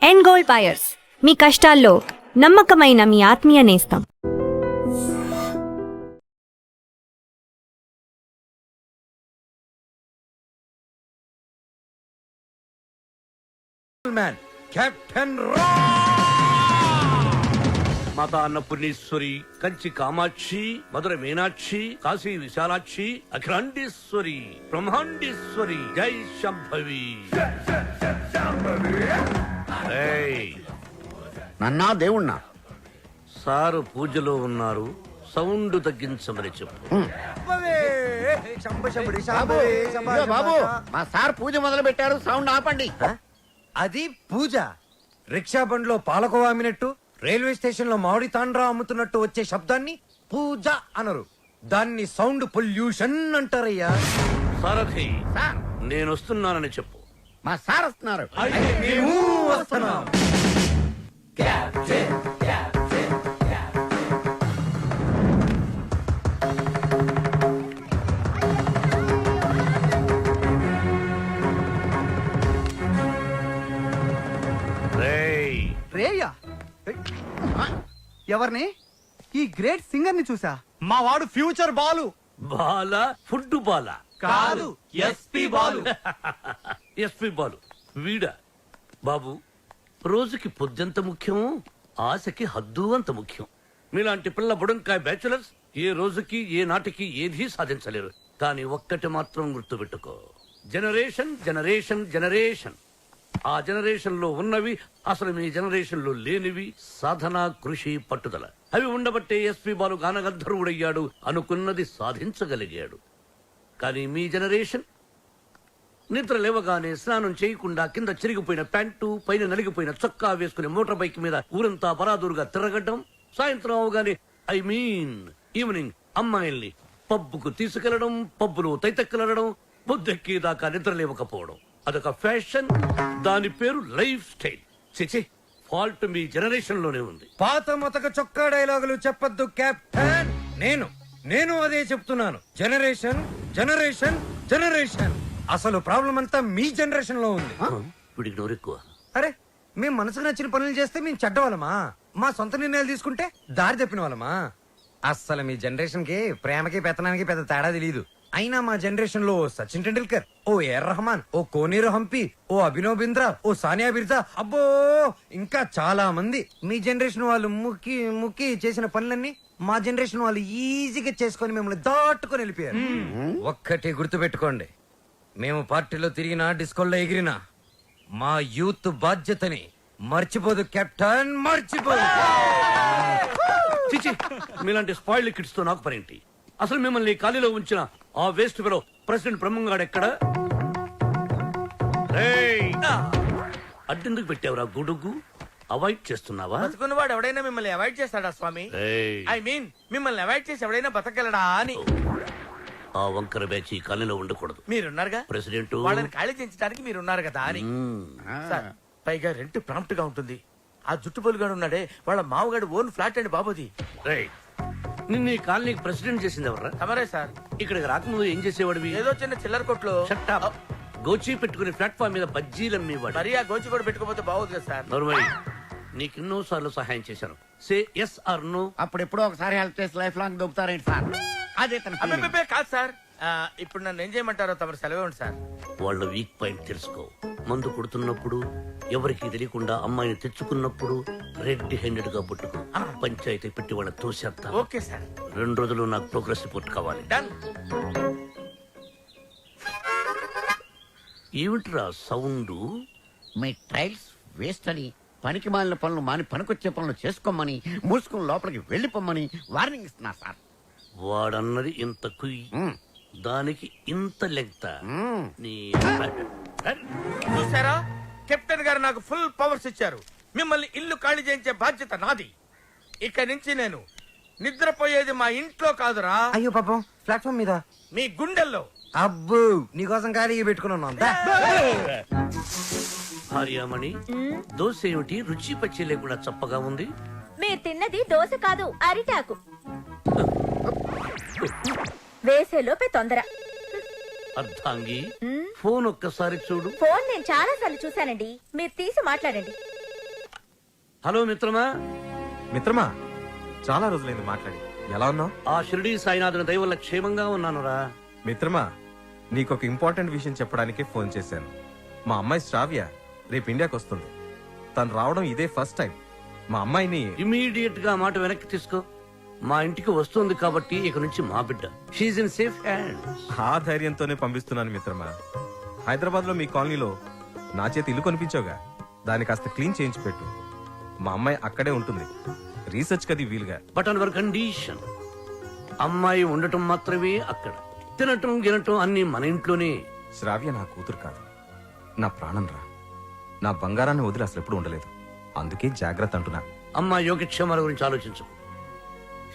End gold buyers, మీ కష్టాల్లో నమ్మకమైన మీ ఆత్మీయ నేస్తం. కెప్టెన్ మాతా అన్నపూర్ణేశ్వరి, కంచి కామాక్షి, మధుర మీనాక్షి, కాశీ విశాలాక్షి, అఖిలాండేశ్వరి, బ్రహ్మాండేశ్వరి, జై శంభవి. నన్నా దేవుణ్ణా? సారు పూజలో ఉన్నారు, సౌండ్ తగ్గించమని చెప్పు. బాబు, మా సార్ పూజ మొదలు పెట్టారు, సౌండ్ ఆపండి. అది పూజ. రిక్షా బండ్లో పాలకోవా అమ్మినట్టు, రైల్వే స్టేషన్ లో మామిడి తాండ్రా అమ్ముతున్నట్టు వచ్చే శబ్దాన్ని పూజ అనరు, దాన్ని సౌండ్ పొల్యూషన్ అంటారయ్యా. సారథి, సార్, నేను వస్తున్నానని చెప్పు. మా సార్ వస్తున్నారు. మేము వస్తున్నాం. రేయ్, రేయ్యా, ఎవరిని? ఈ గ్రేట్ సింగర్ ని చూసా. మా వాడు ఫ్యూచర్ బాలు. బాల ఫుడ్ బాల కాదు, ఎస్పీ బాలు. ఎస్పీ బాలు వీడా? బాబు, రోజుకి పొద్దెంత ముఖ్యం, ఆశకి హద్దు అంత ముఖ్యం. మీలాంటి పిల్ల బుడంకాయ బ్యాచులర్స్ ఏ రోజుకి ఏ నాటికి ఏదీ సాధించలేరు. కానీ ఒక్కటి మాత్రం గుర్తుపెట్టుకో, జనరేషన్ జనరేషన్ జనరేషన్. ఆ జనరేషన్ లో ఉన్నవి అసలు మీ జనరేషన్ లో లేనివి సాధన, కృషి, పట్టుదల. అవి ఉండబట్టే ఎస్పీ బాలు గానగంధర్వుడయ్యాడు, అనుకున్నది సాధించగలిగాడు. కానీ మీ జనరేషన్ నిద్ర లేవగానే స్నానం చేయకుండా కింద చిరిగిపోయిన ప్యాంటు, పైన నలిగిపోయిన చొక్కా వేసుకుని మోటార్ బైక్ మీద ఊరంతా బరాదూరుగా తిరగడం, సాయంత్రం అవగానే ఈవినింగ్ అమ్మాయిల్ని పబ్బుకు తీసుకెళ్లడం, పబ్బులో తైతెక్కలడం, పొద్దెక్కేదాకా నిద్ర లేవకపోవడం. అదొక ఫ్యాషన్, దాని పేరు లైఫ్ స్టైల్. చిచి, ఫాల్ట్ మీ జనరేషన్ లోనే ఉంది. పాత మొతక చొక్కా డైలాగులు చెప్పొద్దు కెప్టెన్. నేను అదే చెప్తున్నాను. Generation generation generation. అసలు ప్రాబ్లం అంతా మీ జనరేషన్ లో ఉంది. వీడికి నోరెక్కువ. అరే, మేము మనసుకు నచ్చిన పనులు చేస్తే మేము చెడ్డవాళ్ళమా? మా సొంత నిర్ణయాలు తీసుకుంటే దారి తప్పిన వాళ్ళమా? అస్సలు మీ జనరేషన్ కి ప్రేమకి పెత్తనానికి పెద్ద తేడా తెలియదు. అయినా మా జనరేషన్ లో సచిన్ టెండూల్కర్, ఓ ఏఆర్ రెహమాన్, ఓ కోనేరు హంపి, ఓ అభినవ్ బింద్రా, ఓ సానియా బిర్జా, అబ్బో ఇంకా చాలా మంది. మీ జనరేషన్ వాళ్ళు ముక్కి ముక్కి చేసిన పనులన్నీ మా జనరేషన్ వాళ్ళు ఈజీగా చేసుకొని మిమ్మల్ని దాటుకొని వెళ్ళిపోయారు. ఒక్కటి గుర్తుపెట్టుకోండి, మేము పార్టీలో తిరిగినా, డిస్కోల్లో ఎగిరినా మా యూత్ బాధ్యతని మర్చిపోదు కెప్టెన్, మర్చిపోదు. చిచి, మీలాంటి స్పాయిల్డ్ కిడ్స్ తో నాకు పనేంటి? అసలు మిమ్మల్ని ఖాళీలో ఉంచిన ఆ వేస్ట్ ఫెలో ప్రెసిడెంట్ బ్రహ్మంగాడు ఎక్కడ? అడ్డెందుకు పెట్టావురా గొడుగు? అవాయిడ్ చేస్తున్నావా? బతుకున్నవాడు ఎవడైనా మిమ్మల్ని అవాయిడ్ చేస్తాడా స్వామి? ఐ మీన్ మిమ్మల్ని అవాయిడ్ చేసి ఎవడైనా బతకగలడా అని. ఆ వంకర బ్యాచ్ ఈ ఖాళీలో ఉండకూడదు. మీరున్నారుగా ప్రెసిడెంట్, వాళ్ళని ఖాళీ చేయించడానికి మీరున్నారు కదా అని. సార్, పైగా రెంట్ ప్రాంప్ట్ గా ఉంటుంది. ఆ జుట్టుపోలుగాడు ఉన్నాడే, వాళ్ళ మామగాడు ఓన్ ఫ్లాట్ అండి బాబుది. నిన్న ఈ కాలనీకి ప్రెసిడెంట్ చేసింది ఎవరా? తమరే సార్. ఇక్కడికి రాకముందు ఏం చేసేవాడివి? ఏదో చిన్న చిల్లర కొట్లో. Shut up. గోచి పెట్టుకుని ప్లాట్ఫామ్ మీద బజ్జీలు అమ్మేవాడు. మరి ఆ గోచి కూడా పెట్టుకోపోతే బాగోదు కదా సార్. నర్మై, నీకెన్నో సార్లు సహాయం చేశాను. Say yes or no. అప్పుడెప్పుడో ఒకసారి హెల్ప్ చేసి లైఫ్ లాంగ్ దొబ్బుతారేంటి సార్? అదే తన feeling. అబ్బే కాదు సార్. ఇప్పుడు నన్ను ఏం చేయమంటారో తమరు సెలవే ఉంది సార్. వాళ్ళ వీక్ పాయింట్ తెలుసుకో. మందు కొడుతున్నప్పుడు, ఎవరికి తెలియకుండా అమ్మాయిని తెచ్చుకున్నప్పుడు రెడ్ హ్యాండెడ్ గా పట్టుకో. పంచాయతీ పెట్టి వాళ్ళ తోసేస్తా. Okay sir. 2 రోజులు నాకు ప్రోగ్రెస్ రిపోర్ట్ కావాలి. డన్. ఏమిట్రా సౌండ్? మీ ట్రైల్స్ వేస్ట్ అని, పనికి మాలిన పనులు మాని పనికొచ్చే పనులు చేసుకోమని, మూసుకుని లోపలికి వెళ్ళిపోమని వార్నింగ్ ఇస్తున్నా సార్. వాడన్నది ఇంత కుయ్, దానికి ఇంత లెంగ్త. నీ చూసారా, కెప్టెన్ గారు నాకు ఫుల్ పవర్స్ ఇచ్చారు. మిమ్మల్ని ఇల్లు ఖాళీ చేయించే బాధ్యత నాది. ఇక నుంచి నేను నిద్రపోయేది మా ఇంట్లో కాదురా. అయ్యో పాపం, ప్లాట్ఫామ్ మీద మీ గుండెల్లో. అబ్బో, నీకోసం ఖాళీగా పెట్టుకున్నాను. భార్యామణి, దోశ ఏమిటి రుచి పచ్చి లేకుండా చప్పగా ఉంది? మీరు తిన్నది దోశ కాదు, అరిటాకు. వేసేలోపే తొందర. అర్థాంగి, ఫోన్ ఒక్కసారి చూడు. ఫోన్ నేను చాలా సార్లు చూశానండి, మీరు తీసి మాట్లాడండి. హలో మిత్రమా. మిత్రమా, చాలా రోజులైంది మాట్లాడి. ఎలా ఉన్నావు? ఆ షిరిడీ సాయినాథుని దయ వల్ల క్షేమంగా ఉన్నానురా. మిత్రమా, నీకొక ఇంపార్టెంట్ విషయం చెప్పడానికే ఫోన్ చేశాను. మా అమ్మాయి శ్రావ్య రేపు ఇండియాకి వస్తుంది. తను రావడం ఇదే ఫస్ట్ టైం. మా అమ్మాయిని ఇమీడియట్ గా మాట వెనక్కి తీసుకో. మా ఇంటికి వస్తుంది కాబట్టి ఇక నుంచి మా బిడ్డ. She's in safe hands. ఆ ధైర్యంతోనే పంపిస్తున్నాను మిత్రమా. హైదరాబాద్ లో మీ కాలనీలో నా చేతి ఇల్లు కొనిపించావుగా, దాన్ని కాస్త క్లీన్ చేయించి పెట్టు. మా అమ్మాయి అక్కడే ఉంటుంది, రీసెర్చ్ కది వీలుగా. But on hour condition. అమ్మాయి ఉండటం మాత్రమే అక్కడ, తినటం గినటం అన్ని మన ఇంట్లోనే. శ్రావ్య నా కూతురు కాదు, నా ప్రాణం రా. నా బంగారాన్ని వదిలి అసలు ఎప్పుడు ఉండలేదు. అందుకే జాగ్రత్త అంటున్నా. అమ్మాయి యోగక్షేమాల గురించి ఆలోచించు.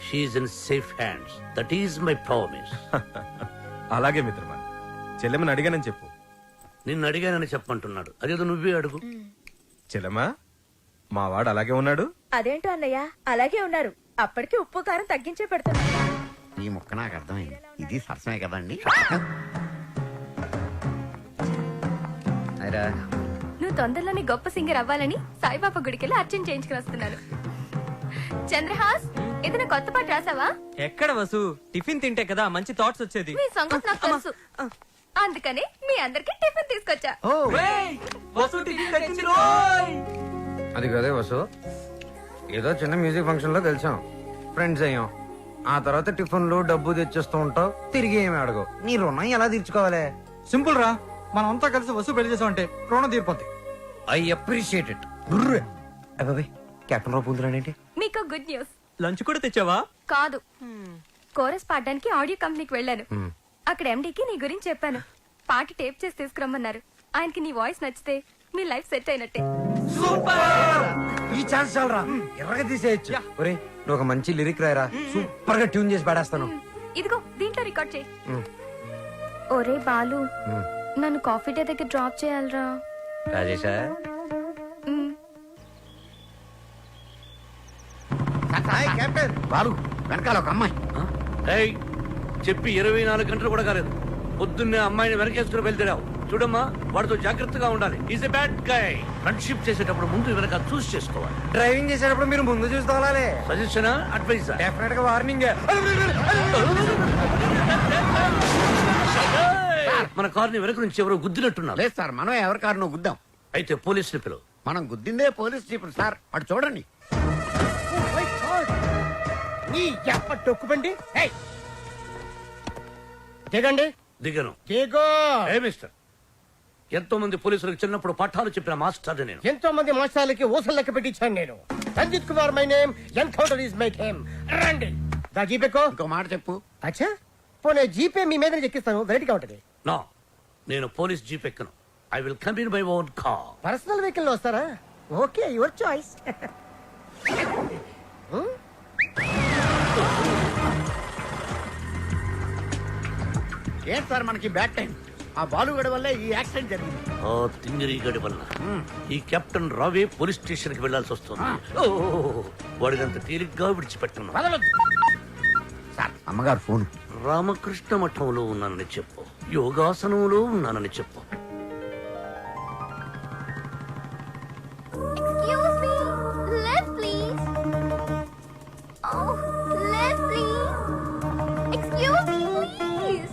She's in safe hands. That is my promise. అలాగే మిత్రమా. చెల్లెమని అడిగానని చెప్పు. నిన్ను అడిగానని చెప్పమంటున్నాడు. అదేదో నువ్వే అడుగు. చెల్లెమా, మా వాడు అలాగే ఉన్నాడు. అదేంటో అన్నయ్య అలాగే ఉన్నారు. అప్పటికి ఉప్పు కారం తగ్గించే పెడుతున్నా. ఈ ముక్క నాకు అర్థమైంది. ఇది సరసమే కదండి. నువ్వు తొందరలోనే గొప్ప సింగర్ అవ్వాలని సాయిబాబా గుడికెళ్ళి అర్చన చేయించుకుని వస్తున్నాను. చంద్రహాస్, ఏదైనా కొత్త పాట రాసావా? ఎక్కడ వసు, టిఫిన్ తింటే కదా మంచి థాట్స్ వచ్చేది. మీ సంగతి నాకు తెలుసు, అందుకని మీ అందరికి టిఫిన్ తీసుకొచ్చా. అది కదే వసు, ఏదో చిన్న మ్యూజిక్ ఫంక్షన్ లో కలిసాం, ఫ్రెండ్స్ అయ్యాం. ఆ తర్వాత టిఫిన్లు డబ్బు తెచ్చేస్తూ ఉంటావు, తిరిగి ఏమి అడగవు. నీ రుణం ఎలా తీర్చుకోవాలి? సింపుల్ రా, మనం అంతా కలిసి వసు పెళ్లి చేసామంటే రుణం తీరిపోద్ది. I appreciate it. అబ్బాయి, కెప్టెన్ రావు పూందురాడేంటి? మీకు గుడ్ న్యూస్. లంచ్ కూడా తెచ్చావా? కాదు, కోరస్ పాడడానికి ఆడియో కంపెనీకి వెళ్ళాను. అక్కడ ఎండీకి నీ గురించి చెప్పాను. పాట టేప్ చేసి తీసుకురమ్మన్నారు. ఆయనకి నీ వాయిస్ నచ్చితే మీ లైఫ్ సెట్ అయినట్టే. ఈ ఛాన్స్ చాలరా, ఎర్రగా తీసేయచ్చు. ఒరే, నువ్వు ఒక మంచి లిరిక్ రాయరా, సూపర్ గా ట్యూన్ చేసి పాడేస్తాను. ఇదిగో దీంట్లో రికార్డ్ చేయి. ఒరే బాలు, నన్ను కాఫీ డే దగ్గర డ్రాప్ చేయాలరా. రాజేశా, కెప్టెన్ బాలు, వెనకాల ఒక అమ్మాయి. ఏయ్, చెప్పి 24 గంటలు కూడా కాలేదు. పొద్దున్నే అమ్మాయిని వెనకేసుకుని బయలుదేరావు. చూడమ్మా, వాడితో జాగ్రత్తగా ఉండాలి. Is a bad guy. Friendship చేసేటప్పుడు ముందు వెనక చూస్ చేసుకోవాలి. డ్రైవింగ్ చేసేటప్పుడు మీరు ముందు చూసుకోవాలి. Suggestion, advice? డెఫినెట్ గా వార్నింగ్. మన కార్ని వెనక నుంచి ఎవరో గుద్దినట్టున్నారు. లేదు సార్, మనం ఎవరి కారునో గుద్దాం. అయితే పోలీసులు పిలువు. మనం గుద్దిందే పోలీస్ జీప్ సార్. అటు చూడండి. టొక్కుబండి దిగండి. దిగను. దిగో. ఏ మిస్టర్, ఎంతో మంది పోలీసులకు చిన్నప్పుడు పాఠాలు చెప్పిన మాస్టర్ నేను. ఎంతో మంది మోసాలకి ఊసలు లెక్క పెట్టించాను నేను. Ranjith Kumar my name, encounter is my name. రండి. దా జీపేకో. ఇంకో మాట చెప్పు. అచ్చా, పోనీ జీపే మీ మీద ఎక్కిస్తాను, వెరైటీగా ఉంటది. నో, నేను పోలీస్ జీప్ ఎక్కను. I will come in my own car. Personal vehicle లో వస్తారా? Okay, your choice. ఏంటి సార్ మనకి బ్యాడ్ టైం? ఆ బాలుగడ వల్లే ఈ యాక్సిడెంట్ జరిగింది. ఓ తింగిరి గడి వల్ల ఈ కెప్టెన్ రావే పోలీస్ స్టేషన్ కి వెళ్లాల్సి వస్తుంది. వాడినంత తేలిగ్గా విడిచిపెట్టున్నా. సార్, అమ్మగారు ఫోన్. రామకృష్ణ మఠంలో ఉన్నానని చెప్పు, యోగాసనంలో ఉన్నానని చెప్పు. Excuse me, left please. Oh, left please. Excuse me, please.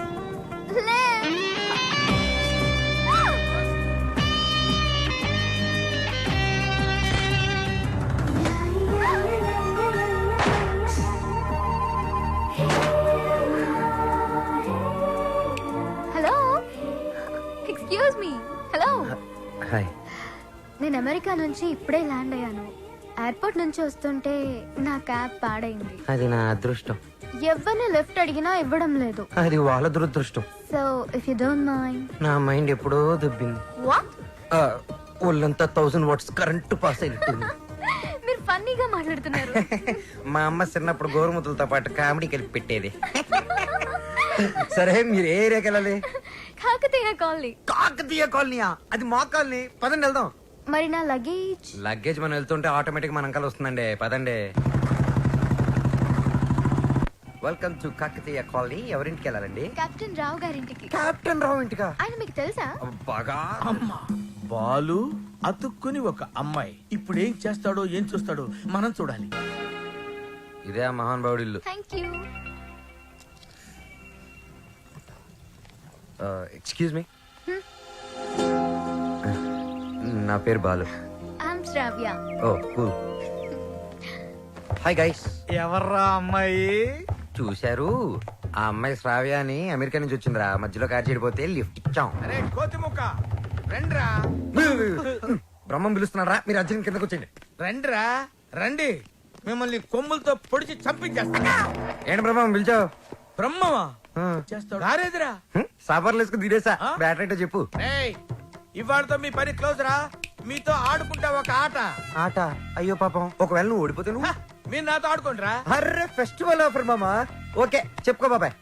Left. Hello, excuse me. Hello, hi. నేను అమెరికా నుంచి ఇప్పుడే ల్యాండ్ అయ్యాను. ఎయిర్పోర్ట్ నుంచి వస్తుంటే నా క్యాబ్ పాడైంది. అది నా అదృష్టం. ఎవరిని లిఫ్ట్ అడిగినా ఇవ్వడం లేదు. అది వాళ్ళ దురదృష్టం. So if you don't mind. నా మైండ్ ఎప్పుడో దుబ్బింది. వాట్? ఒళ్ళంతా 1000 వాట్స్ కరెంట్ పాస్ అయినట్టుంది. మీరు ఫన్నీగా మాట్లాడుతున్నారు. మా అమ్మ చిన్నప్పుడు గోరుముతులతో పాటు కామెడీ కలిపి పెట్టేది. సరే, మీరు ఏ ఏరియాకి వెళ్ళాలి? కాకతీయ కాలనీ. కాకతీయ కాలనీయా? అది మా కాలనీ. పదండి వెళ్దాం. మరి నా లగేజ్? లగేజ్ మనం వెళ్తుంటే ఆటోమేటిక్ మన అంకల్ వస్తుందండి. పదండి. Welcome to Kakatiya colony. ఎవరింటికి వెళ్ళాలండి? కెప్టెన్ రావు గారింటికి. కెప్టెన్ రావు ఇంటికా? ఆయన మీకు తెలుసా? బాగా. బాలు అతుక్కుని ఒక అమ్మాయి ఇప్పుడు ఏం చేస్తాడో ఏం చూస్తాడో మనం చూడాలి. ఇదే ఆ మహాన్ భావుడి ఇల్లు. Thank you. ఎక్స్క్యూజ్ మీ, నా పేరు Balu. I'm Shravya. Oh cool. Hi guys. ఎవర్రా అమ్మాయి? చూశారు, ఆ అమ్మాయి శ్రావ్య అని అమెరికా నుంచి వచ్చిందిరా. మధ్యలో కార్ చెడిపోతే లిఫ్ట్ ఇచ్చాం. అరే కోతి ముక్క రండ్రా, బ్రహ్మం పిలుస్తున్నారా, మీరు అర్జున్ కిందకు వచ్చేయండి. రండ్రా రండి, మిమ్మల్ని కొమ్ములతో పొడిచి చంపించేస్తా. ఏంటి బ్రహ్మం పిలిచావు? బ్రహ్మమా చేస్తాడు గారేదిరా. సాపర్లు వేసుకుని తీరేసా. ఆ? బ్యాటరీ అంటే చెప్పు. ఏయ్, ఇవాళతో మీ పని క్లోజ్ రా. మీతో ఆడుకుంటా ఒక ఆట. ఆట? అయ్యో పాపం, ఒకవేళ నువ్వు ఓడిపోతే హ, నువ్వు? మీరు నాతో ఆడుకోండిరా. అర్రే ఫెస్టివల్ ఆఫర్ మామా. ఓకే చెప్పుకో బాబాయ్.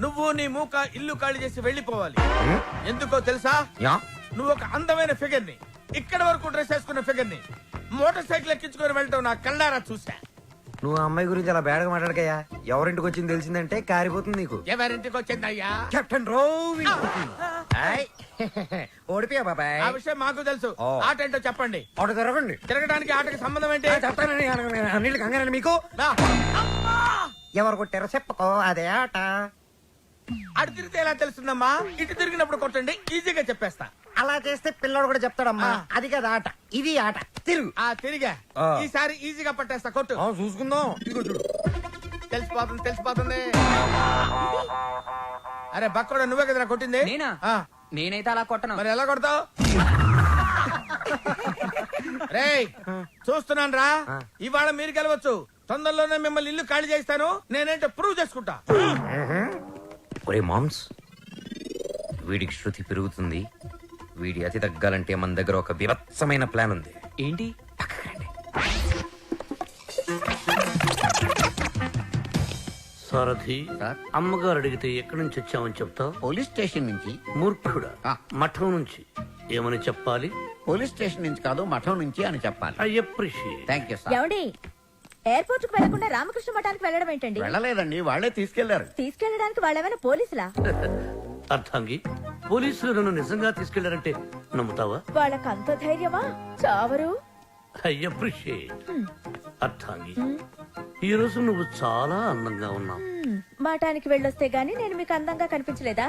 నువ్వు నీ మూక ఇల్లు ఖాళీ చేసి వెళ్ళిపోవాలి. ఎందుకో తెలుసా? యా నువ్వు ఒక అందమైన ఫిగర్ ని, ఇక్కడ వరకు డ్రెస్ వేసుకున్న ఫిగర్ ని మోటార్ సైకిల్ ఎక్కించుకొని వెళ్ళటం నా కళ్ళారా చూసా. నువ్వు ఆ అమ్మాయి గురించి అలా బేడగా మాట్లాడకయ్యా. ఎవరింటికి వచ్చింది తెలిసిందంటే కారిపోతుంది నీకు. ఎవరింటికి వచ్చిందయ్యా? కెప్టెన్ రోవి. ఓడిపోయా బాబాయ్. ఆ విషయం మాకు తెలుసు. ఓ. ఆట ఏంటో చెప్పండి. ఆట తిరగండి. తిరగడానికి ఆటకి సంబంధం ఏంటి? చెప్తానండి, అన్నిటికి కంగారండి మీకు. రా. అమ్మా! ఎవరు కొట్టారో చెప్పుకో, అదే ఆట. అటు తిరిగితే ఎలా తెలుస్తుందమ్మా? ఇటు తిరిగినప్పుడు కొట్టండి, ఈజీగా చెప్పేస్తా. అలా చేస్తే పిల్లడు కూడా చెప్తాడమ్మా. ఆ. అది కదా ఆట, ఇది ఆట. తిరుగు. ఆ తిరిగా ఆ. ఈసారి ఈజీగా పట్టేస్తా. కొట్టు. చూసుకుందాం. ఇదిగో చూడు. తెలిసిపోతుంది తెలిసిపోతుంది. అరే బక్కడా, నువ్వే కదరా కొట్టింది? నేనా? ఆ. నేనైతే అలా కొట్టను. మరి ఎలా కొడతావు? రేయ్ చూస్తున్నాను రా. ఇవాళ మీరు గెలవచ్చు. తొందరలోనే మిమ్మల్ని ఇల్లు ఖాళీ చేస్తాను. నేనేంటో ప్రూవ్ చేసుకుంటా. ఒరే మామ్స్, వీడికి శృతి పెరుగుతుంది. వీడి అతి తగ్గాలంటే మన దగ్గర ఒక వివత్సమైన ప్లాన్ ఉంది. ఏంటి? సారథి, సార్? అమ్మగారు అడిగితే ఎక్కడి నుంచి వచ్చామని చెప్తావు? పోలీస్ స్టేషన్ నుంచి. మూర్ఖుడా, ఆ. మఠం నుంచి ఏమని చెప్పాలి? పోలీస్ స్టేషన్ నుంచి కాదు, మఠం నుంచి అని చెప్పాలి. I appreciate. Thank you sir. ఏమండి, ఎయిర్పోర్ట్ కు వెళ్లకుండా రామకృష్ణ మఠానికి వెళ్ళడం ఏంటండి? వెళ్ళలేదండి, వాళ్ళే తీసుకెళ్లారు. తీసుకెళ్ళడానికి వాళ్ళేమైనా పోలీసులా? అర్థంగి, పోలీసులు నన్ను నిజంగా తీసుకెళ్లారంటే నమ్ముతావా? వాళ్ళకి అంత ధైర్యమా? చావరు. I appreciate. అర్థంగి, ఈ రోజు నువ్వు చాలా అందంగా ఉన్నావు. మఠానికి వెళ్ళొస్తే గానీ నేను మీకు అందంగా కనిపించలేదా?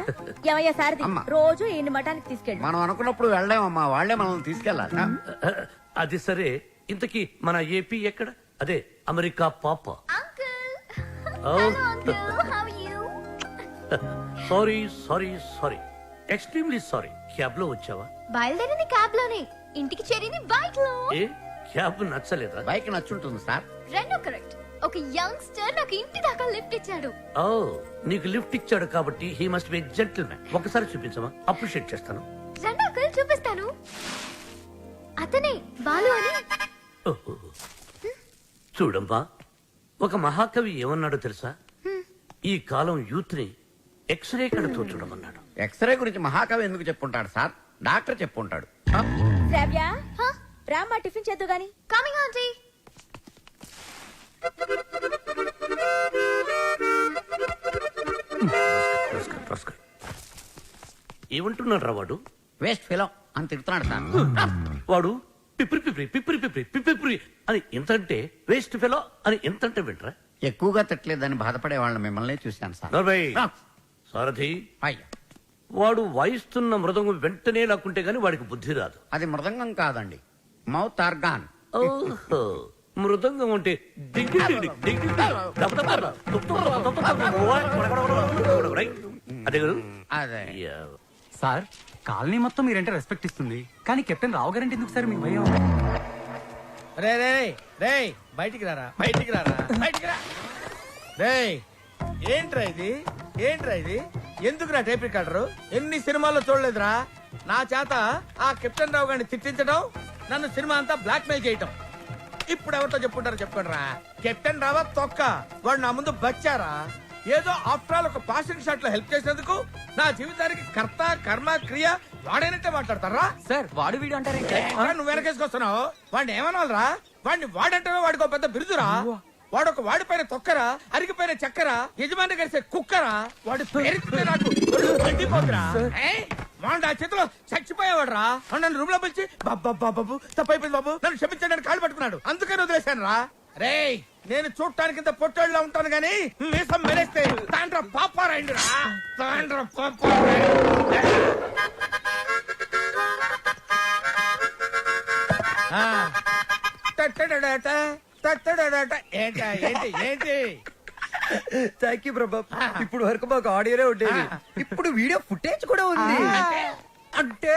ఏమయ్యా సారథి, అమ్మా. రోజు ఈయన మఠానికి తీసుకెళ్ళు. మనం అనుకున్నప్పుడు వెళ్ళామమ్మా, వాళ్ళే మనల్ని తీసుకెళ్లాలి. అది సరే, ఇంతకీ మన ఏపీ ఎక్కడ? అదే అమెరికా పాప. Sorry sorry sorry, extremely sorry. Cab లో వచ్చావా? బయలుదేరింది క్యాబ్ లోనే, ఇంటికి చేరింది బైక్ లో. ఏ క్యాబ్ నచ్చలేదా? బైక్ నచ్చుంటుంది సార్. రెండు కరెక్ట్. ఒక యంగ్స్టర్ నాకు ఇంటి దాకా లిఫ్ట్ ఇచ్చాడు. ఓ, నీకు లిఫ్ట్ ఇచ్చాడు కాబట్టి హీ మస్ట్ బి జెంటిల్మెన్. ఒకసారి చూపించమా, అప్రిషియేట్ చేస్తాను. రెండు అంకుల్ చూపిస్తాను. అతనే బాలు అని. ఓహో. చూడమ్మా, ఒక మహాకవి ఏమన్నాడో తెలుసా? ఈ కాలం యూత్ ని ఎక్స్రే కడతో చూడమన్నాడు. ఎక్స్రే గురించి మహాకవి ఎందుకు చెప్పుంటాడు సార్? డాక్టర్ చెప్పుంటాడు. శ్రావ్య, రామ్మా టిఫిన్ చేద్దు గాని. Coming aunty. ఏమంటున్నాడు రా వాడు? వేస్ట్ ఫిలం అని తిడుతున్నాడు సార్. వాడు పిప్రి పిప్రి పిప్రి పిప్రి పిప్రి అని ఎంతంటే, వేస్ట్ ఫెలో అని ఎంతంటే వింటరా? ఎక్కువగా తిట్టలేదని బాధపడే వాళ్ళని మిమ్మల్ని చూశాను సార్. నర్వయ్, ఆ. సారథి, అయ్యా, వాడు వాయిస్తున్న మృదంగం వెంటనే లాక్కుంటే గాని వాడికి బుద్ధి రాదు. అది మృదంగం కాదండి, మౌత్ ఆర్గాన్. ఓహో, మృదంగం అంటే డింగి డింగి డింగి దబ దబ దబ తుప్ తుప్ తుప్ తుప్ తుప్. రైట్? అదే కదా? అదే. యా. సార్, కాలనీ మొత్తం మీరంటే రెస్పెక్ట్ ఇస్తుంది, కానీ కెప్టెన్ రావు గారంటే ఎందుకు సార్ మీకు భయం? రే రే రే బయటికి రారా, బయటికి రారా, బయటికి రా. రే ఏంట్రా ఇది, ఏంట్రా ఇది? ఎందుకురా టేప్ రికార్డరు? ఎన్ని సినిమాల్లో చూడలేదురా? నా చేత ఆ కెప్టెన్ రావు గారిని తిట్టించడం, నన్ను సినిమా అంతా బ్లాక్ మెయిల్ చేయటం. ఇప్పుడు ఎవరితో చెప్పుకుంటారో చెప్పుకోండి రా. కెప్టెన్ రావా తొక్క, వాడు నా ముందు బచ్చారా? ఏదో ఆఫ్టర్ ఆల్ ఒక పాసింగ్ షాట్ లో హెల్ప్ చేసినందుకు నా జీవితానికి కర్త కర్మ క్రియ వాడైనట్టే మాట్లాడతారా? సార్, వాడు వీడు అంటారేంటి? నువ్వు వెనకేసుకొస్తున్నావు. వాడిని ఏమనాలరా? వాడిని వాడంటే వాడికి ఒక పెద్ద బిరుదురా. వాడొక వాడిపైన తొక్కరా, అరిగిపోయిన చక్కరా, యజమాని కలిసే కుక్కరా. వాడి పేరు నాకు ఒళ్ళు మండిపోతురా. వాడు ఆ చేతిలో చచ్చిపోయేవాడు రా నన్ను రూమ్ లో పిలిచి బాబు తప్పైపోయింది బాబు నన్ను క్షమించడానికి కాళ్ళు పట్టుకున్నాడు అందుకని వదిలేశాను రా రేయ్ నేను చూడటానికి ఇంత పొట్టోళ్ళ ఉంటాను గానీ మీసం మెరేస్తే తాండ్ర పాపారాయండి రా తాండ్ర ఏంటి ఏంటి ఏంటి థ్యాంక్ యూ ప్రభా ఇప్పుడు వరకు మాకు ఆడియోనే ఉండేది ఇప్పుడు వీడియో ఫుటేజ్ కూడా ఉంది అంటే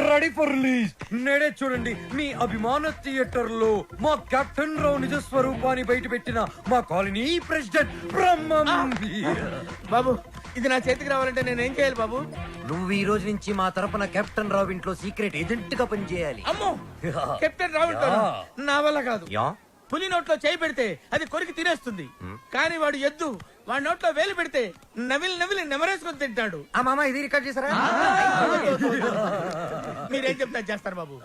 రెడీ ఫర్ రిలీజ్ నేడే చూడండి మీ అభిమాన థియేటర్ లో మా కెప్టెన్ రావు నిజ స్వరూపాన్ని బయట పెట్టిన మా కాలనీ ప్రెసిడెంట్ బ్రహ్మం బాబు ఇది నా చేతికి రావాలంటే నేను ఏం చేయాలి బాబు నువ్వు ఈ రోజు నుంచి మా తరపున కెప్టెన్ రావు ఇంట్లో సీక్రెట్ ఏజెంట్ గా పనిచేయాలి అమ్మో కెప్టెన్ రావు నా వల్ల కాదు యా పులి నోట్లో చేయి పెడితే అది కొరికి తినేస్తుంది కానీ వాడు ఎద్దు వాడి నోట్లో వేలు పెడితే నవిలి నెమరేసుకొని తింటాడు ఆ మామ ఇది రికార్డ్ చేశారా మీరేం చెప్తా చేస్తారు బాబు